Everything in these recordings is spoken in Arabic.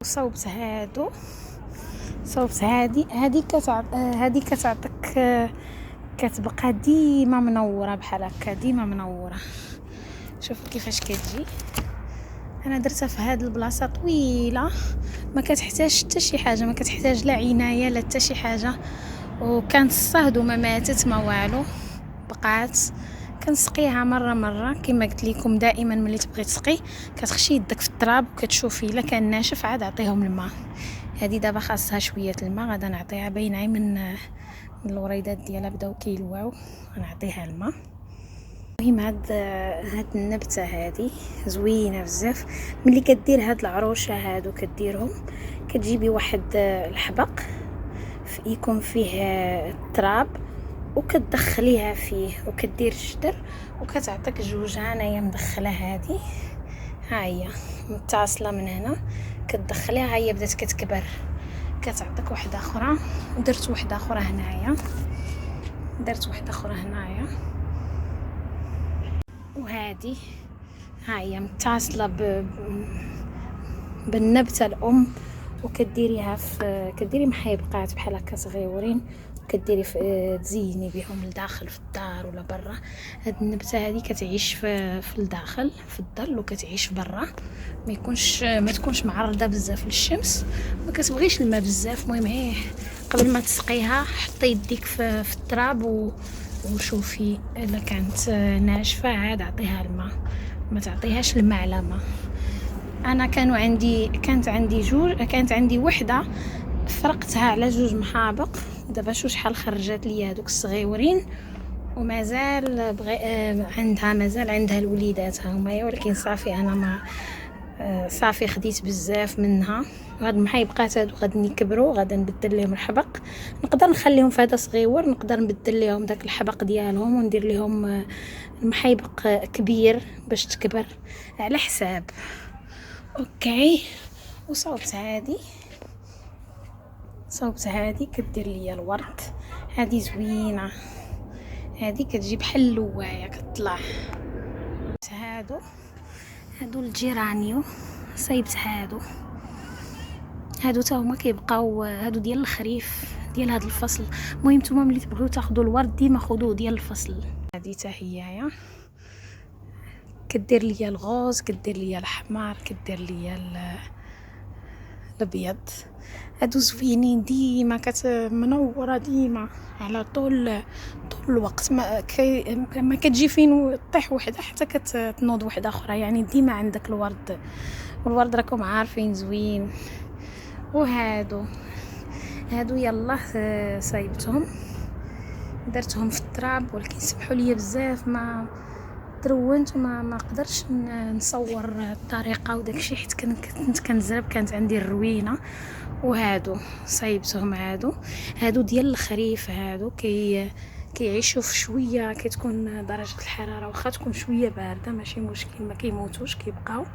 صوبت هادو، صوبت هادي كتعطيك كتبقى ديما منوره بحال هكا، ديما منوره. شوفوا كيفاش كتجي. انا درتها في هاد البلاصه طويله، ما كتحتاج حتى شي حاجه، ما كتحتاج لا عنايه لا حتى شي حاجه. وكانت الصهد وما ماتت ما والو، بقات. كنسقيها مره كما قلت لكم. دائما ملي تبغي تسقي كتخشي يدك في التراب وكتشوفي الا كان ناشف عاد عطيهم الماء. هذه دابا خاصها شويه الماء، غادا نعطيها باينه من الوريدات ديالها بداو كيلواو، غنعطيها الماء. المهم هاد النبته هذه زوينه بزاف. ملي كدير هاد العروشه هادو كديرهم، كتجيبي واحد الحبق يكون فيه التراب وكتدخليها فيه وكدير الجدر وكتعطيك جوج. انايا مدخله هذه، ها هي متصله من هنا، كتدخليها، ها هي بدات كتكبر، كتعطيك واحده اخرى. درت واحده اخرى هنايا، وهذه ها هي متصله بالنبته الام. وكديريها كديري محيبقات بحال هكا صغيورين، كديري تزيني بهم لداخل في الدار ولا برا. هاد النبته هذه كتعيش في الداخل في الظل، وكتعيش برا، ما تكونش معرضه بزاف للشمس، ما كتبغيش الماء بزاف. المهم قبل ما تسقيها حطي يديك في التراب وشوفي الا كانت ناشفه عاد عطيها الماء، ما تعطيهاش الماء على ماء. انا كانت عندي وحده، فرقتها على جوج محابق. دابا شو شحال خرجت لي هذوك الصغيورين، ومازال عندها الوليدات هما، ولكن صافي انا ما صافي خديت بزاف منها. وهاد المحيبقات هادو غادي يكبروا، غادي نبدل لهم الحبق. نقدر نخليهم في هذا صغيور، نقدر نبدل لهم داك الحبق ديالهم وندير لهم المحيبق كبير باش تكبر على حساب. اوكي. وصوبت هذه كدير ليا الورد. هذه زوينه، هذه كتجي بحال اللوايه كتطلع. هادو الجيرانيو صايبت هادو تا هما كيبقاو، هادو ديال الخريف ديال هاد الفصل. المهم نتوما ملي تبغيو تاخذوا الورد ديما خذوه ديال الفصل. هذه حتى هي كدير ليا الغوز، كدير ليا الحمار، كدير ليا الابيض. هادو زوينين ديما منوره ديما على طول الوقت. ما كتجي فين طيح وحده حتى كتنوض وحده اخرى، يعني ديما عندك الورد. والورد راكم عارفين زوين. وهادو يلا صايبتهم، درتهم في التراب، ولكن سمحوا لي بزاف ما ترونت وما قدرش نصور الطريقه وداكشي، حيت كنت كنزرب، كانت عندي الروينه. وهادو صايبتهم، هادو ديال الخريف. هادو كيعيشوا في شويه، كتكون درجه الحراره واخا تكون شويه بارده ماشي مشكل، ما كيموتوش، كيبقاو.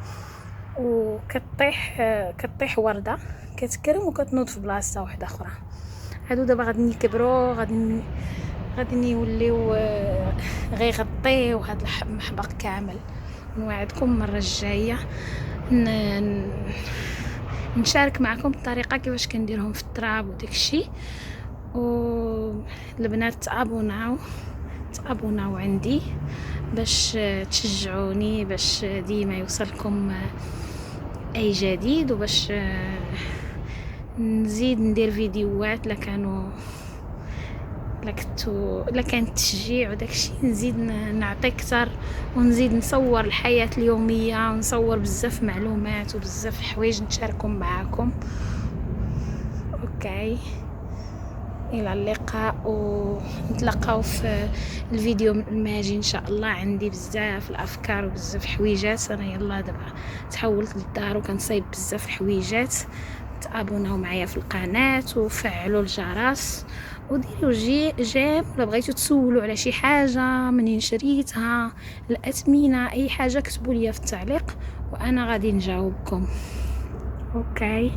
كطيح ورده كتكرم وكتنوض في بلاصه واحده اخرى. هادو دابا غادي يكبروا، غادي يوليو غيغطيو هاد المحبق كامل. نوعدكم المره الجايه نشارك معكم الطريقه كيفاش كنديرهم في التراب وداكشي. والبنات تابوناو عندي باش تشجعوني، باش ديما يوصلكم اي جديد، وباش نزيد ندير فيديوهات لا كان تشجيع وداكشي، نزيد نعطي اكثر، ونزيد نصور الحياة اليومية، ونصور بزاف معلومات وبزاف حوايج نشاركهم معاكم. اوكي، الى اللقاء، ونتلاقاو في الفيديو الماجي ان شاء الله. عندي بزاف الافكار وبزاف حويجات. انا يلا دابا تحولت للدار وكنصايب بزاف حويجات. تابوناو معايا في القناه وفعلوا الجرس وديروا جيم ولا بغيتو تسولوا على شي حاجه منين شريتها، الاثمنه، اي حاجه كتبوا لي في التعليق وانا غادي نجاوبكم. اوكي.